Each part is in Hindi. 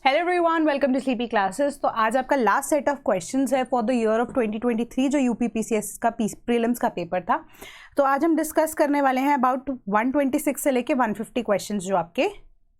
Hello everyone, welcome to sleepy classes. तो आज आपका लास्ट सेट ऑफ क्वेश्चंस है फॉर द ईयर ऑफ 2023 जो यूपीपीसीएस का प्रीलिम्स का पेपर था। तो आज हम डिस्कस करने वाले हैं अबाउट 126 से लेके 150 क्वेश्चंस जो आपके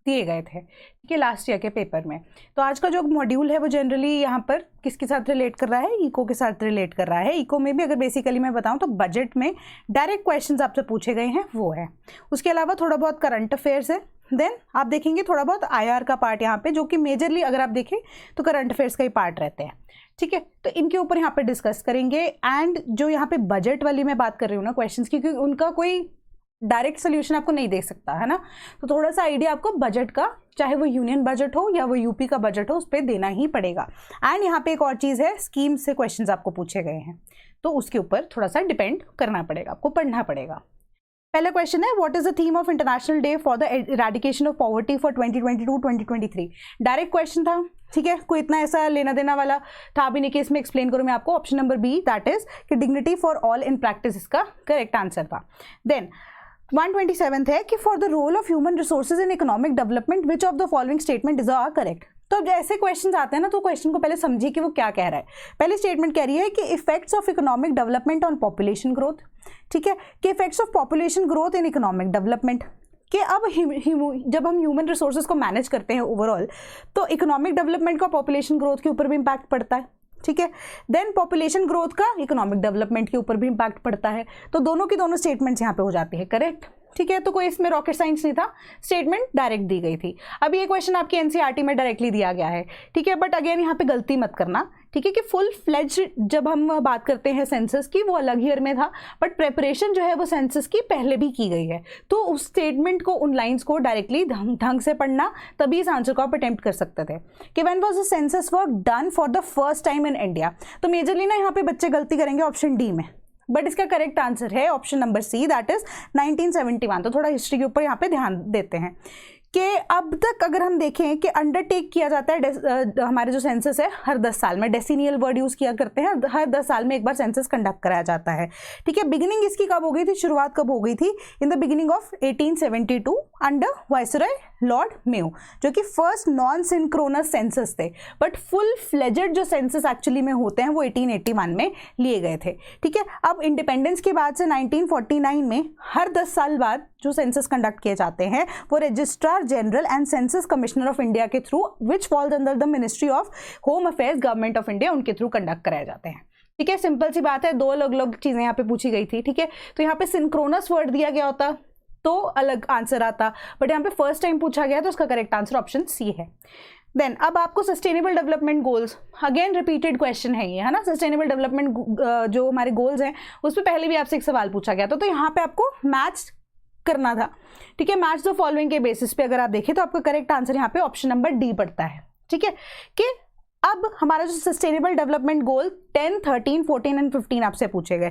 दिए गए थे, ठीक है, लास्ट ईयर के पेपर में। तो आज का जो मॉड्यूल है वो जनरली यहाँ पर किसके साथ रिलेट कर रहा है, इको के साथ रिलेट कर रहा है। इको में भी अगर बेसिकली मैं बताऊँ तो बजट में डायरेक्ट क्वेश्चंस आपसे पूछे गए हैं वो है। उसके अलावा थोड़ा बहुत करंट अफेयर्स है। देन आप देखेंगे थोड़ा बहुत आईआर का पार्ट यहाँ पे, जो कि मेजरली अगर आप देखें तो करंट अफेयर्स का ही पार्ट रहते हैं, ठीक है। तो इनके ऊपर यहाँ पे डिस्कस करेंगे। एंड जो यहाँ पे बजट वाली मैं बात कर रही हूँ ना क्वेश्चंस की, क्योंकि उनका कोई डायरेक्ट सोल्यूशन आपको नहीं दे सकता है ना, तो थोड़ा सा आइडिया आपको बजट का, चाहे वो यूनियन बजट हो या वो यूपी का बजट हो, उस पर देना ही पड़ेगा। एंड यहाँ पे एक और चीज़ है, स्कीम से क्वेश्चंस आपको पूछे गए हैं तो उसके ऊपर थोड़ा सा डिपेंड करना पड़ेगा, आपको पढ़ना पड़ेगा। पहला क्वेश्चन है, what is the theme of international day for the eradication of poverty for 2022-2023। Direct question था, ठीक है, कोई इतना ऐसा लेना देना वाला था भी नहीं कि इसमें एक्सप्लेन करूं मैं आपको। Option number B, that is कि dignity for all in practice इसका करेक्ट आंसर था। देन 127th है कि for the role of human resources in economic development which of the following statement is are correct. तो अब ऐसे क्वेश्चंस आते हैं ना, तो क्वेश्चन को पहले समझिए कि वो क्या कह रहा है। पहली स्टेटमेंट कह रही है कि effects of economic development on population growth, ठीक है, कि effects of population growth in economic development, कि अब जब हम ह्यूमन रिसोर्सेज को मैनेज करते हैं ओवरऑल, तो इकोनॉमिक डेवलपमेंट का पॉपुलेशन ग्रोथ के ऊपर भी इम्पैक्ट पड़ता है, ठीक है। देन पॉपुलेशन ग्रोथ का इकोनॉमिक डेवलपमेंट के ऊपर भी इम्पैक्ट पड़ता है। तो दोनों की दोनों स्टेटमेंट्स यहाँ पे हो जाती है करेक्ट, ठीक है। तो कोई इसमें रॉकेट साइंस नहीं था, स्टेटमेंट डायरेक्ट दी गई थी। अब ये क्वेश्चन आपके एनसीईआरटी में डायरेक्टली दिया गया है, ठीक है, बट अगेन यहाँ पे गलती मत करना, ठीक है, कि फुल फ्लेज जब हम बात करते हैं सेंसस की, वो अलग ईयर में था, बट प्रेपरेशन जो है वो सेंसस की पहले भी की गई है। तो उस स्टेटमेंट को, उन लाइन्स को डायरेक्टली ढंग से पढ़ना, तभी इस आंसर को आप अटेम्प्ट कर सकते थे। कि when was the census work done for the first time in India. तो मेजरली ना यहाँ पे बच्चे गलती करेंगे ऑप्शन डी में, बट इसका करेक्ट आंसर है option number C, that is 1971। तो थोड़ा हिस्ट्री के ऊपर यहाँ पे ध्यान देते हैं कि अब तक अगर हम देखें कि अंडरटेक किया जाता है हमारे जो सेंसस है हर 10 साल में, डेसिनियल वर्ड यूज़ किया करते हैं, हर 10 साल में एक बार सेंसस कंडक्ट कराया जाता है, ठीक है। बिगिनिंग इसकी कब हो गई थी, शुरुआत कब हो गई थी, in the beginning of 1872 under viceroy Lord Mayo, जो कि फर्स्ट नॉन सिंक्रोनस सेंसस थे। बट फुल फ्लेजेड जो सेंसस एक्चुअली में होते हैं वो 1881 में लिए गए थे, ठीक है। अब इंडिपेंडेंस के बाद से 1949 में हर 10 साल बाद जो सेंसस कंडक्ट किए जाते हैं वो registrar general and census commissioner of India के through, which falls under the ministry of home affairs, government of India, उनके थ्रू कंडक्ट कराए जाते हैं, ठीक है। सिंपल सी बात है, दो अलग अलग चीजें यहाँ पे पूछी गई थी, ठीक है। तो यहाँ पे सिंक्रोनस वर्ड दिया गया होता तो अलग आंसर आता, बट यहाँ पे फर्स्ट टाइम पूछा गया तो उसका करेक्ट आंसर ऑप्शन सी है। देन अब आपको sustainable development goals, again repeated question है ये, है ना। सस्टेनेबल डेवलपमेंट जो हमारे गोल्स हैं उस पर पहले भी आपसे एक सवाल पूछा गया था, तो यहाँ पे आपको मैच करना था, ठीक है। मैच द फॉलोइंग के बेसिस पे अगर आप देखें तो आपका करेक्ट आंसर यहाँ पे ऑप्शन नंबर डी पड़ता है, ठीक है। कि अब हमारा जो सस्टेनेबल डेवलपमेंट गोल 10, 13, 14 एंड 15 आपसे पूछे गए।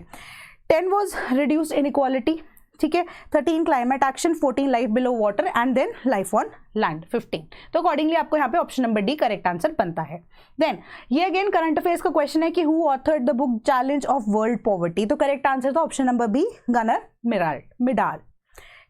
10 वॉज रिड्यूस इनइक्वालिटी, ठीक है। 13 climate action, 14 life below water and then life on land 15। तो अकॉर्डिंगली आपको यहाँ पे option number D correct answer बनता है। देन ये अगेन करंट अफेयर्स का क्वेश्चन है कि who authored the book challenge of world poverty. तो करेक्ट आंसर था option number B, Gunnar Myrdal,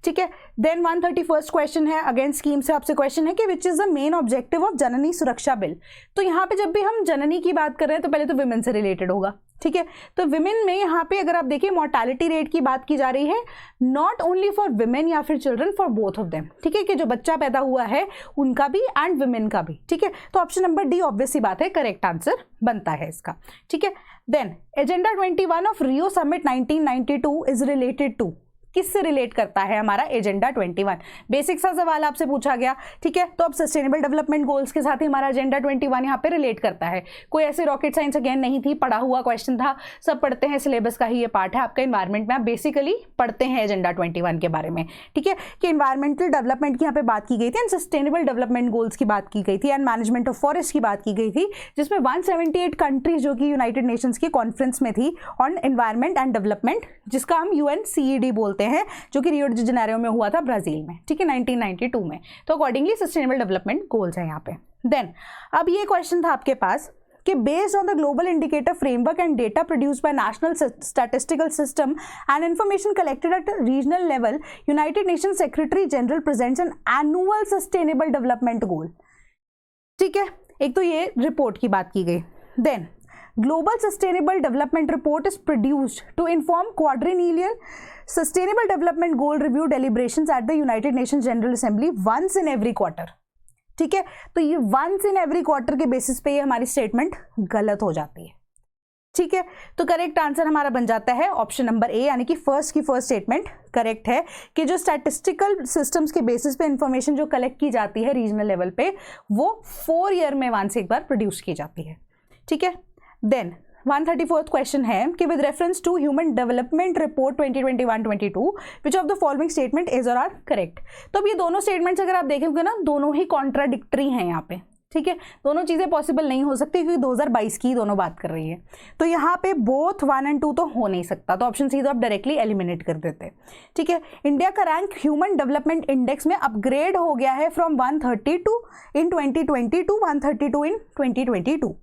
ठीक है। देन 131st क्वेश्चन है, अगेन स्कीम से आपसे क्वेश्चन है कि which is the main objective of जननी सुरक्षा बिल। तो यहाँ पे जब भी हम जननी की बात कर रहे हैं तो पहले तो विमेन से रिलेटेड होगा, ठीक है। तो विमेन में यहाँ पे अगर आप देखिए मोर्टेलिटी रेट की बात की जा रही है, नॉट ओनली फॉर विमेन या फिर children, for both of them, ठीक है, कि जो बच्चा पैदा हुआ है उनका भी एंड विमेन का भी, ठीक है। तो ऑप्शन नंबर डी ऑब्वियस सी बात है करेक्ट आंसर बनता है इसका, ठीक है। Then agenda 21 of Rio summit 1992 is related to, किससे रिलेट करता है हमारा एजेंडा 21। बेसिक सा सवाल आपसे पूछा गया, ठीक है। तो अब सस्टेनेबल डेवलपमेंट गोल्स के साथ ही हमारा एजेंडा 21 यहाँ पे रिलेट करता है। कोई ऐसे रॉकेट साइंस अगेन नहीं थी, पढ़ा हुआ क्वेश्चन था, सब पढ़ते हैं, सिलेबस का ही ये पार्ट है आपका। इन्वायरमेंट में आप बेसिकली पढ़ते हैं एजेंडा 21 के बारे में, ठीक है, कि इन्वायरमेंटल डेवलपमेंट की यहाँ पे बात की गई थी एंड सस्टेनेबल डेवलपमेंट गोल्स की बात की गई थी एंड मैनेजमेंट ऑफ फॉरेस्ट की बात की गई थी, जिसमें 178 कंट्रीज जो कि यूनाइटेड नेशंस की कॉन्फ्रेंस में थी ऑन एनवायरमेंट एंड डेवलपमेंट, जिसका हम UNCED बोलते हैं, जो कि रियो डी जेनेरो में हुआ था ब्राजील में, ठीक है, 1992 में। तो अकॉर्डिंगली सस्टेनेबल डेवलपमेंट गोल्स है यहाँ पे। देन अब ये क्वेश्चन था आपके पास कि based on the global indicator framework and data produced by national statistical system and information collected at regional level, United nation secretary general presents an annual sustainable development गोल। ठीक है, एक तो ये रिपोर्ट की बात की गई। Then global sustainable development report is produced to inform quadrennial sustainable development goal review deliberations at the United Nations General Assembly once in every quarter. ठीक है, तो ये वंस इन एवरी क्वार्टर के बेसिस पे ये हमारी स्टेटमेंट गलत हो जाती है। ठीक है, तो करेक्ट आंसर हमारा बन जाता है ऑप्शन नंबर ए, यानी कि फर्स्ट की फर्स्ट स्टेटमेंट करेक्ट है कि जो स्टैटिस्टिकल सिस्टम्स के बेसिस पे इंफॉर्मेशन जो कलेक्ट की जाती है रीजनल लेवल पे वो 4 ईयर में वंस एक बार प्रोड्यूस की जाती है। ठीक है, देन 134th क्वेश्चन है कि with reference to human development report 2021-22 which of the following statement is और आर करेक्ट। तो अब ये दोनों स्टेटमेंट्स अगर आप देखेंगे ना, दोनों ही कॉन्ट्राडिक्टरी हैं यहाँ पे। ठीक है, दोनों चीजें पॉसिबल नहीं हो सकती क्योंकि 2022 की दोनों बात कर रही है, तो यहाँ पे बोथ 1 और 2 तो हो नहीं सकता, तो ऑप्शन सी तो आप डायरेक्टली एलिमिनेट कर देते। ठीक है, इंडिया का रैंक ह्यूमन डेवलपमेंट इंडेक्स में अपग्रेड हो गया है from 132 in 2020 to 132 in 2022।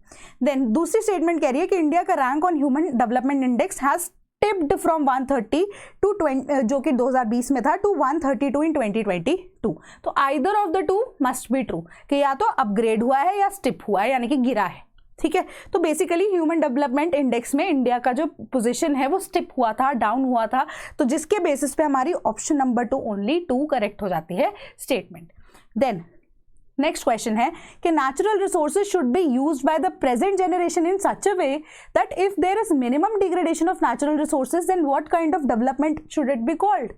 Then दूसरी स्टेटमेंट कह रही है कि इंडिया का rank on human development index has tipped from 130 to 20 जो कि 2020 में था टू 132 इन 2022। तो either of the two must be true कि या तो अपग्रेड हुआ है या स्टिप हुआ है, यानी कि गिरा है। ठीक है, तो बेसिकली ह्यूमन डेवलपमेंट इंडेक्स में इंडिया का जो पोजीशन है वो स्टिप हुआ था, डाउन हुआ था, तो जिसके बेसिस पे हमारी ऑप्शन नंबर 2 ओनली 2 करेक्ट हो जाती है स्टेटमेंट। देन नेक्स्ट क्वेश्चन है कि natural resources should be used by the present generation in such a way that if there is minimum degradation of natural resources then what kind of development should it be called.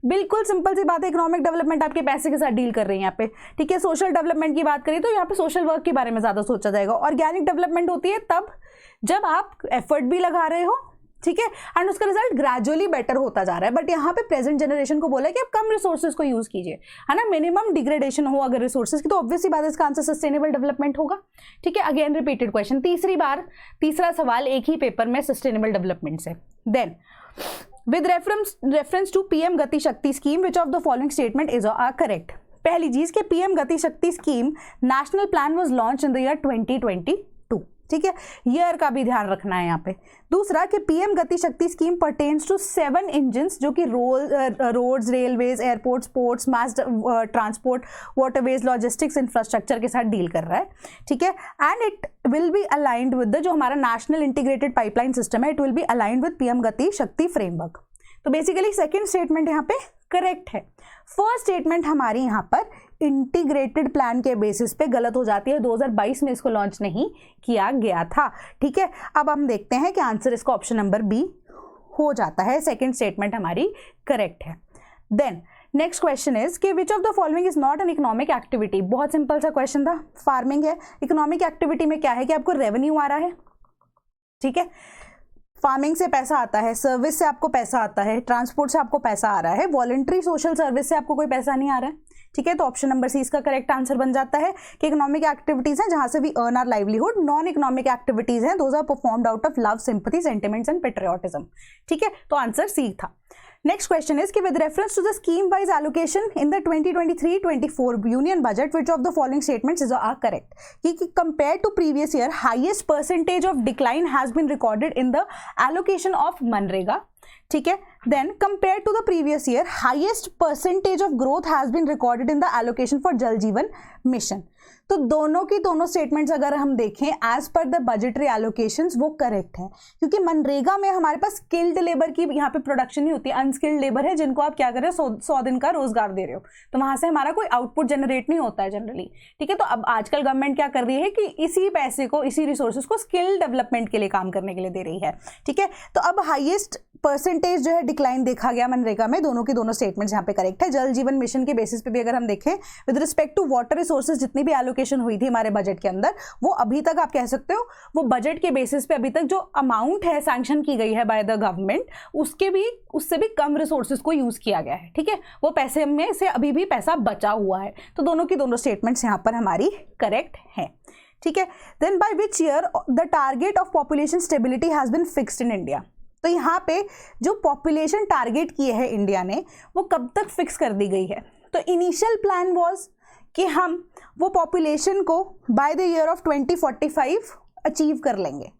बिल्कुल सिंपल सी बात है, इकोनॉमिक डेवलपमेंट आपके पैसे के साथ डील कर रही है यहाँ पे। ठीक है, सोशल डेवलपमेंट की बात करें तो यहाँ पे सोशल वर्क के बारे में ज्यादा सोचा जाएगा। ऑर्गेनिक डेवलपमेंट होती है तब जब आप एफर्ट भी लगा रहे हो, ठीक है, एंड उसका रिजल्ट ग्रेजुअली बेटर होता जा रहा है। बट यहाँ पे प्रेजेंट जनरेशन को बोला है कि आप कम रिसोर्सेज को यूज कीजिए, है ना, मिनिमम डिग्रेडेशन हो अगर रिसोर्सेज की, तो ऑब्वियसली बात है इसका आंसर सस्टेनेबल डेवलपमेंट होगा। ठीक है, अगेन रिपीटेड क्वेश्चन, तीसरा सवाल एक ही पेपर में सस्टेनेबल डेवलपमेंट से। Then with reference to PM Gati Shakti scheme which of the following statement is are correct. पहली चीज के PM Gati Shakti scheme national plan was launch in the year 2022। ठीक है, ईयर का भी ध्यान रखना है यहाँ पे। दूसरा कि PM Gati Shakti scheme pertains to 7 engines जो कि roads, railways, airports, ports, mass transport, waterways, logistics, infrastructure के साथ डील कर रहा है। ठीक है, and it will be aligned with the जो हमारा नेशनल इंटीग्रेटेड पाइपलाइन सिस्टम है, it will be aligned with PM Gati Shakti framework. तो बेसिकली सेकेंड स्टेटमेंट यहाँ पे करेक्ट है। फर्स्ट स्टेटमेंट हमारी यहाँ पर इंटीग्रेटेड प्लान के बेसिस पे गलत हो जाती है, 2022 में इसको लॉन्च नहीं किया गया था। ठीक है, अब हम देखते हैं कि आंसर इसका ऑप्शन नंबर बी हो जाता है, सेकंड स्टेटमेंट हमारी करेक्ट है। देन नेक्स्ट क्वेश्चन इज कि विच of the following is not an economic activity. बहुत सिंपल सा क्वेश्चन था, फार्मिंग है। इकोनॉमिक एक्टिविटी में क्या है कि आपको रेवेन्यू आ रहा है, ठीक है, फार्मिंग से पैसा आता है, सर्विस से आपको पैसा आता है, ट्रांसपोर्ट से आपको पैसा आ रहा है, वॉलंटरी सोशल सर्विस से आपको कोई पैसा नहीं आ रहा है। ठीक है, तो ऑप्शन नंबर सी इसका करेक्ट आंसर बन जाता है कि इकोनॉमिक एक्टिविटीज हैं जहां से we earn our livelihood. Non economic activities हैं, those are performed out of love, sympathy, sentiments and patriotism. ठीक है, तो आंसर सी था। नेक्स्ट क्वेश्चन इज कि with reference to the scheme wise allocation in the 2023-24 union budget which of the following statements is are correct. कि compare to previous year highest percentage of decline has been recorded in the allocation of मनरेगा। ठीक है, then compare to the previous year highest percentage of growth has been recorded in the allocation for Jal Jeevan mission. तो दोनों की दोनों स्टेटमेंट्स अगर हम देखें as per the budgetary allocations वो करेक्ट है, क्योंकि मनरेगा में हमारे पास स्किल्ड लेबर की यहाँ पे प्रोडक्शन नहीं होती, अनस्किल्ड लेबर है जिनको आप क्या कर रहे हो, 100 दिन का रोजगार दे रहे हो, तो वहां से हमारा कोई आउटपुट जनरेट नहीं होता है जनरली। ठीक है, तो अब आजकल गवर्नमेंट क्या कर रही है कि इसी पैसे को, इसी रिसोर्सेज को स्किल डेवलपमेंट के लिए काम करने के लिए दे रही है। ठीक है, तो अब हाईएस्ट परसेंटेज जो है डिक्लाइन देखा गया मनरेगा में, दोनों की दोनों स्टेटमेंट्स यहाँ पे करेक्ट है। जल जीवन मिशन के बेसिस पे भी अगर हम देखें with respect to water resources जितनी भी एलोकेशन हुई थी हमारे बजट के अंदर, वो अभी तक आप कह सकते हो वो बजट के बेसिस पे अभी तक जो अमाउंट है सैंक्शन की गई है बाय द गवर्नमेंट, उससे भी कम रिसोर्सेज को यूज किया गया है। ठीक है, वो पैसे में से अभी भी पैसा बचा हुआ है, तो दोनों की दोनों स्टेटमेंट्स यहाँ पर हमारी करेक्ट है। ठीक है, then by which year the target of population stability has been fixed in India. तो यहाँ पे जो पॉपुलेशन टारगेट किए है इंडिया ने वो कब तक फिक्स कर दी गई है। तो इनिशियल प्लान वाज कि हम वो पॉपुलेशन को by the year of 2045 achieve कर लेंगे,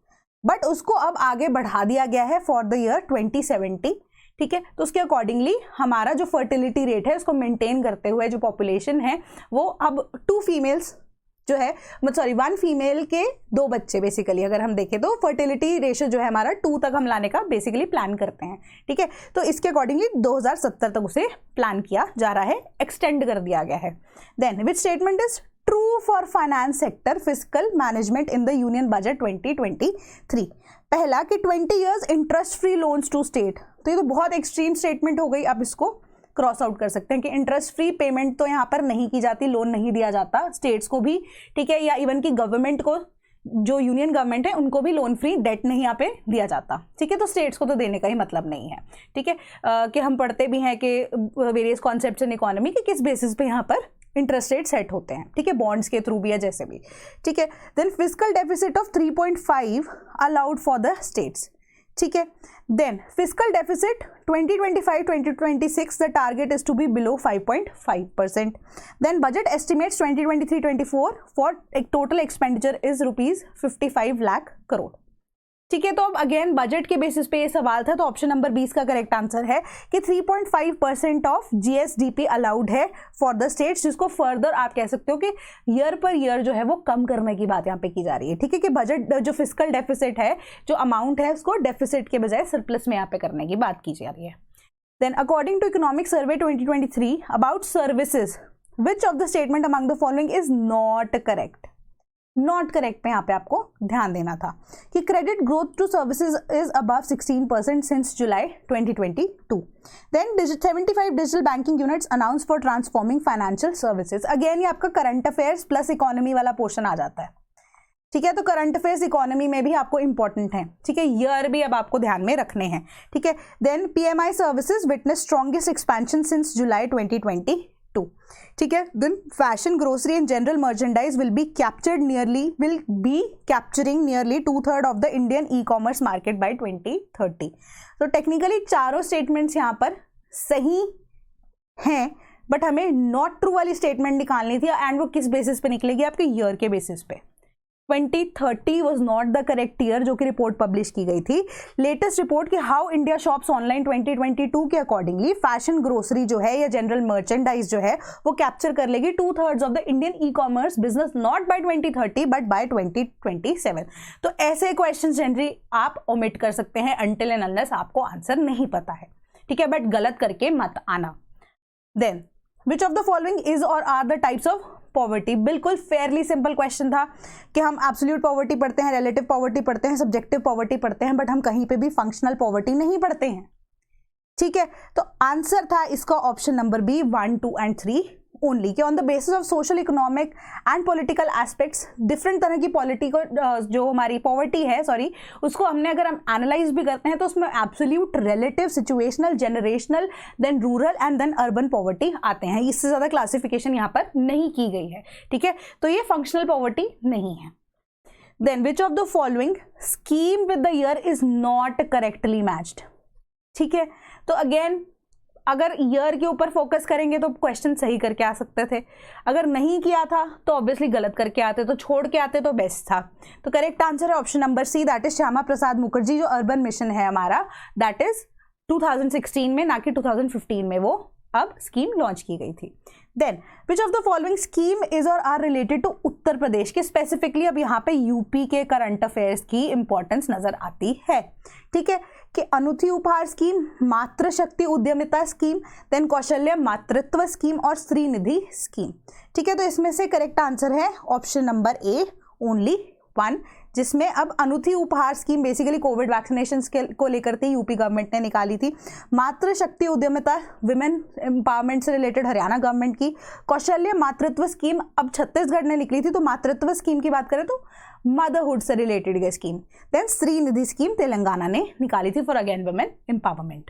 बट उसको अब आगे बढ़ा दिया गया है फॉर द ईयर 2070। ठीक है, तो उसके अकॉर्डिंगली हमारा जो फर्टिलिटी रेट है उसको मेंटेन करते हुए जो पॉपुलेशन है वो अब 2 फीमेल्स जो है, सॉरी 1 फीमेल के 2 बच्चे बेसिकली अगर हम देखें तो फर्टिलिटी रेशियो जो है हमारा 2 तक हम लाने का बेसिकली प्लान करते हैं, ठीक है। तो इसके अकॉर्डिंगली 2070 तक उसे प्लान किया जा रहा है, एक्सटेंड कर दिया गया है। Then which statement is true for finance sector fiscal management in the union budget 2023? पहला कि 20 years interest free loans to state, तो ये तो बहुत एक्सट्रीम स्टेटमेंट हो गई, अब इसको क्रॉस आउट कर सकते हैं कि इंटरेस्ट फ्री पेमेंट तो यहाँ पर नहीं की जाती, लोन नहीं दिया जाता स्टेट्स को भी, ठीक है, या इवन की गवर्नमेंट को, जो यूनियन गवर्नमेंट है उनको भी लोन फ्री डेट नहीं यहाँ पे दिया जाता, ठीक है। तो स्टेट्स को तो देने का ही मतलब नहीं है, ठीक है। कि हम पढ़ते भी हैं कि वेरियस कॉन्सेप्ट्स इन इकोनॉमी के किस बेसिस पे यहाँ पर इंटरेस्ट रेट सेट होते हैं, ठीक है, बॉन्ड्स के थ्रू भी या जैसे भी, ठीक है। Then fiscal deficit of 3.5 allowed for the states, ठीक है। Then fiscal deficit 2025-2026 the target is to be below 5.5%. Then budget estimates 2023-24 for total expenditure is ₹55 lakh crore, ठीक है। तो अब अगेन बजट के बेसिस पे ये सवाल था, तो ऑप्शन नंबर 20 का करेक्ट आंसर है कि 3.5% ऑफ जीएसडीपी अलाउड है फॉर द स्टेट्स, जिसको फर्दर आप कह सकते हो कि ईयर पर ईयर जो है वो कम करने की बात यहाँ पे की जा रही है, ठीक है। कि बजट जो फिस्कल डेफिसिट है, जो अमाउंट है, उसको डेफिसिट के बजाय सरप्लस में यहाँ पे करने की बात की जा रही है। Then according to economic survey 2023 about services, which of the statement among the following is not correct? Not correct पे यहाँ पे आपको ध्यान देना था कि credit growth to services is above 16% since July 2022. Then 75 digital banking units announce for transforming financial services. Again ये आपका करंट अफेयर्स प्लस इकोनॉमी वाला पोर्शन आ जाता है, ठीक है। तो करंट अफेयर्स इकोनॉमी में भी आपको इंपॉर्टेंट है, ठीक है, ईयर भी अब आपको ध्यान में रखने हैं, ठीक है। Then PMI services witness strongest expansion since July 2022, ठीक है। Then fashion, grocery and general merchandise will be capturing nearly 2/3 of the Indian e commerce market by 2030. तो टेक्निकली चारों स्टेटमेंट्स यहाँ पर सही हैं, बट हमें नॉट ट्रू वाली स्टेटमेंट निकालनी थी, एंड वो किस बेसिस पे निकलेगी? आपके ईयर के बेसिस पे. 2030 was not the correct year, जो कि रिपोर्ट पब्लिश की गई थी. लेटेस्ट रिपोर्ट कि हाउ इंडिया शॉप्स ऑनलाइन 2022 के अकॉर्डिंगली फैशन, ग्रोसरी जो है या जनरल मर्चेंडाइज जो है वो कैप्चर कर लेगी 2/3 of the Indian e commerce business, not by 2030 but by 2027. तो ऐसे क्वेश्चन जनरली आप ओमिट कर सकते हैं अनटिल एंड अनलेस आपको आंसर नहीं पता है, ठीक है, बट गलत करके मत आना. Then which of the following is और are the types of poverty? बिल्कुल फेयरली सिंपल क्वेश्चन था कि हम एब्सोल्यूट पॉवर्टी पढ़ते हैं, रिलेटिव पॉवर्टी पढ़ते हैं, सब्जेक्टिव पॉवर्टी पढ़ते हैं, बट हम कहीं पे भी फंक्शनल पॉवर्टी नहीं पढ़ते हैं, ठीक है. तो आंसर था इसका option number B 1, 2 and 3 only, कि on the basis of social, economic and political aspects different तरह की पॉलिटिकल जो हमारी पॉवर्टी है, सॉरी, उसको हमने अगर हम एनालाइज भी करते हैं तो उसमें absolute, relative, situational, generational, then rural and then urban poverty आते हैं. इससे ज़्यादा क्लासिफिकेशन यहाँ पर नहीं की गई है, ठीक है. तो ये फंक्शनल पॉवर्टी नहीं है. Then which of the following scheme with the year is not correctly matched? ठीक है, तो अगेन अगर ईयर के ऊपर फोकस करेंगे तो क्वेश्चन सही करके आ सकते थे, अगर नहीं किया था तो ऑब्वियसली गलत करके आते, तो छोड़ के आते तो बेस्ट था. तो करेक्ट आंसर है option number C, that is Shyama Prasad Mukherjee. जो अर्बन मिशन है हमारा, दैट इज 2016 में, ना कि 2015 में वो अब स्कीम लॉन्च की गई थी. Then which of the following scheme is और are related to Uttar Pradesh? के स्पेसिफिकली अब यहाँ पे यूपी के करंट अफेयर्स की इंपॉर्टेंस नजर आती है, ठीक है. कि अनूठी उपहार स्कीम, मातृ शक्ति उद्यमिता स्कीम, देन कौशल्य मातृत्व स्कीम और श्रीनिधि स्कीम, ठीक है. तो इसमें से करेक्ट आंसर है ऑप्शन नंबर ए, ओनली 1, जिसमें अब अनूठी उपहार स्कीम बेसिकली कोविड वैक्सीनेशन को लेकर थी, यूपी गवर्नमेंट ने निकाली थी. मातृ शक्ति उद्यमिता, विमेन एम्पावरमेंट से रिलेटेड हरियाणा गवर्नमेंट की. कौशल्य मातृत्व स्कीम अब छत्तीसगढ़ ने निकली थी, तो मातृत्व स्कीम की बात करें तो मदरहुड से रिलेटेड ये scheme. Then Srinidhi scheme Telangana ने निकाली थी for again women empowerment.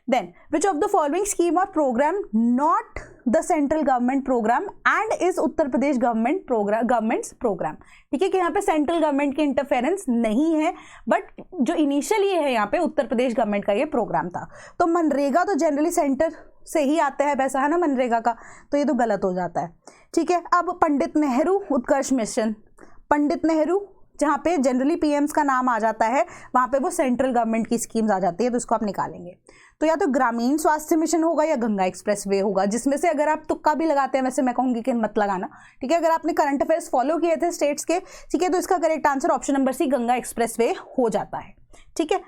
Then which of the following scheme or programme not the central government programme and is Uttar Pradesh government's programme? ठीक है, कि यहाँ पे सेंट्रल गवर्नमेंट की इंटरफेरेंस नहीं है, बट जो इनिशियली है यहाँ पे उत्तर प्रदेश गवर्नमेंट का ये प्रोग्राम था. तो मनरेगा तो जनरली सेंटर से ही आता है पैसा, है ना, मनरेगा का, तो ये तो गलत हो जाता है, ठीक है. अब पंडित नेहरू उत्कर्ष मिशन, पंडित नेहरू जहाँ पे जनरली पीएम्स का नाम आ जाता है वहाँ पे वो सेंट्रल गवर्नमेंट की स्कीम्स आ जाती है, तो इसको आप निकालेंगे। तो या तो ग्रामीण स्वास्थ्य मिशन होगा या गंगा एक्सप्रेसवे होगा, जिसमें से अगर आप तुक्का भी लगाते हैं, वैसे मैं कहूँगी कि मत लगाना, ठीक है। अगर आपने करंट अफेयर्स फॉलो किए थे स्टेट्स के, ठीक है, तो इसका correct answer option number C Ganga expressway हो जाता है, ठीक है।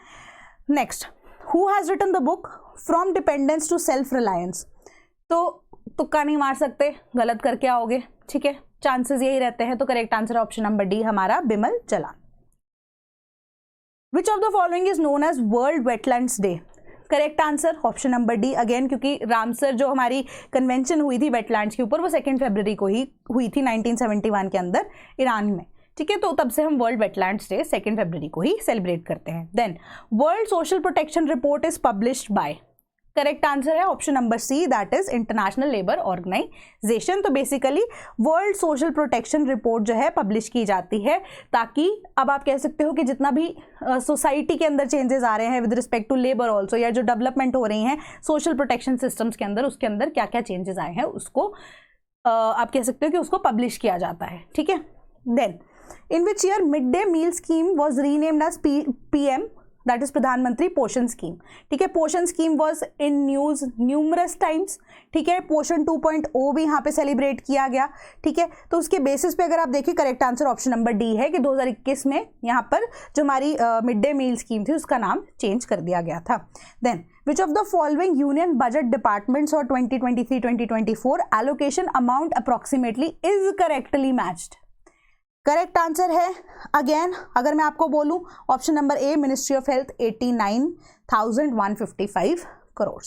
Next, who has written the book from dependence to self reliance. तो तुक्का नहीं मार सकते, गलत करके आओगे, ठीक है, चांसेस यही रहते हैं। तो correct answer option number D हमारा Bimal Jalan. Which of the following is known as world wetlands day. Correct answer option number D again, क्योंकि रामसर जो हमारी कन्वेंशन हुई थी वेटलैंड्स के ऊपर वो 2 फरवरी को ही हुई थी 1971 के अंदर ईरान में, ठीक है। तो तब से हम वर्ल्ड वेटलैंड्स डे 2 फरवरी को ही सेलिब्रेट करते हैं। Then world social protection report is published by. Correct answer है option number C, that is international labour organisation. तो basically world social protection report जो है पब्लिश की जाती है, ताकि अब आप कह सकते हो कि जितना भी सोसाइटी के अंदर चेंजेस आ रहे हैं with respect to labour also, या जो डेवलपमेंट हो रही हैं सोशल प्रोटेक्शन सिस्टम्स के अंदर, उसके अंदर क्या क्या चेंजेस आए हैं उसको आप कह सकते हो कि उसको पब्लिश किया जाता है, ठीक है। Then in which year mid day meal scheme was renamed as PM, that is Pradhan Mantri Poshan scheme, ठीक है। Poshan scheme was in news numerous times, ठीक है। पोषण 2.0 भी यहाँ पे सेलिब्रेट किया गया, ठीक है। तो उसके बेसिस पे अगर आप देखिए correct answer option number D है कि 2021 में यहाँ पर जो हमारी मिड डे मील स्कीम थी उसका नाम चेंज कर दिया गया था। Then which of the following union budget departments और 2023-2024 allocation amount approximately is correctly matched. Correct answer है अगेन, अगर मैं आपको बोलूं option number A, ministry of health 89,155 crore,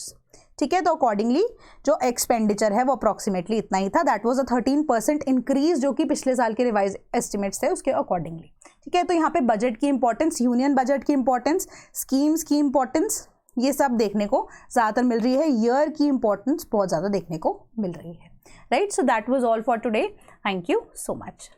ठीक है। तो अकॉर्डिंगली जो एक्सपेंडिचर है वो अप्रॉक्सीमेटली इतना ही था, दैट वाज अ 13% इंक्रीज, जो कि पिछले साल के रिवाइज एस्टिमेट्स थे उसके अकॉर्डिंगली, ठीक है। तो यहाँ पे बजट की इंपॉर्टेंस, यूनियन बजट की इंपॉर्टेंस, स्कीम्स की इंपॉर्टेंस, ये सब देखने को ज़्यादातर मिल रही है। ईयर की इंपॉर्टेंस बहुत ज़्यादा देखने को मिल रही है, right. So that was all for today, thank you so much.